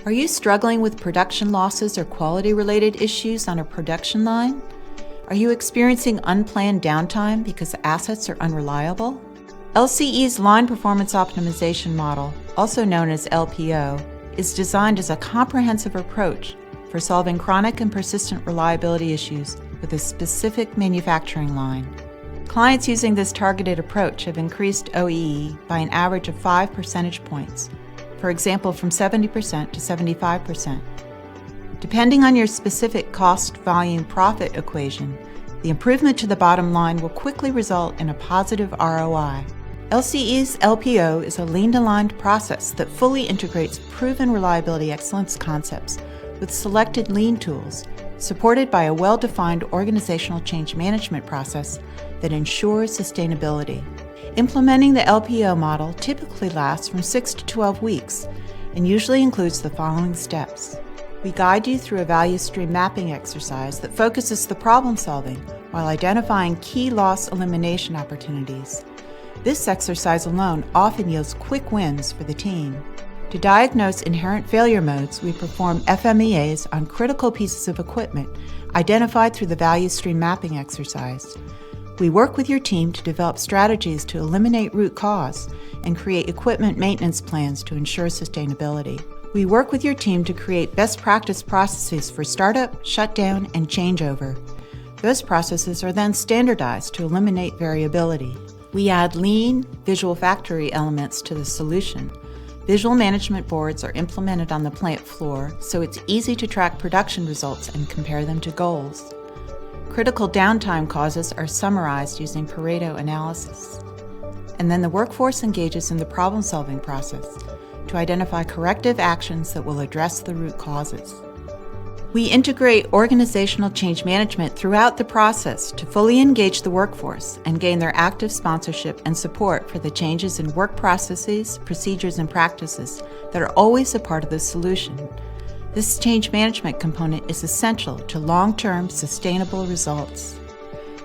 Are you struggling with production losses or quality-related issues on a production line? Are you experiencing unplanned downtime because assets are unreliable? LCE's Line Performance Optimization Model, also known as LPO, is designed as a comprehensive approach for solving chronic and persistent reliability issues with a specific manufacturing line. Clients using this targeted approach have increased OEE by an average of 5 percentage points, for example, from 70% to 75%. Depending on your specific cost-volume-profit equation, the improvement to the bottom line will quickly result in a positive ROI. LCE's LPO is a lean-aligned process that fully integrates proven reliability excellence concepts with selected lean tools, supported by a well-defined organizational change management process that ensures sustainability. Implementing the LPO model typically lasts from 6 to 12 weeks and usually includes the following steps. We guide you through a value stream mapping exercise that focuses the problem solving while identifying key loss elimination opportunities. This exercise alone often yields quick wins for the team. To diagnose inherent failure modes, we perform FMEAs on critical pieces of equipment identified through the value stream mapping exercise. We work with your team to develop strategies to eliminate root cause and create equipment maintenance plans to ensure sustainability. We work with your team to create best practice processes for startup, shutdown, and changeover. Those processes are then standardized to eliminate variability. We add lean, visual factory elements to the solution. Visual management boards are implemented on the plant floor, so it's easy to track production results and compare them to goals. Critical downtime causes are summarized using Pareto analysis. And then the workforce engages in the problem-solving process to identify corrective actions that will address the root causes. We integrate organizational change management throughout the process to fully engage the workforce and gain their active sponsorship and support for the changes in work processes, procedures, and practices that are always a part of the solution. This change management component is essential to long-term sustainable results.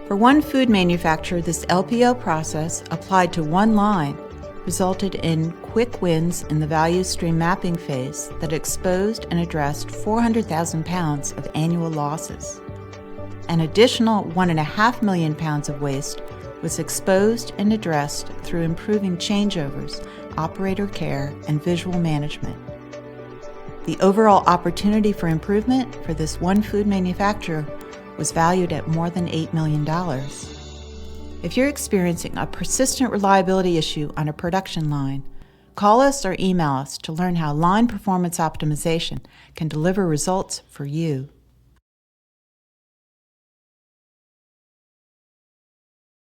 For one food manufacturer, this LPO process, applied to one line, resulted in quick wins in the value stream mapping phase that exposed and addressed 400,000 pounds of annual losses. An additional 1.5 million pounds of waste was exposed and addressed through improving changeovers, operator care, and visual management. The overall opportunity for improvement for this one food manufacturer was valued at more than $8 million. If you're experiencing a persistent reliability issue on a production line, call us or email us to learn how line performance optimization can deliver results for you.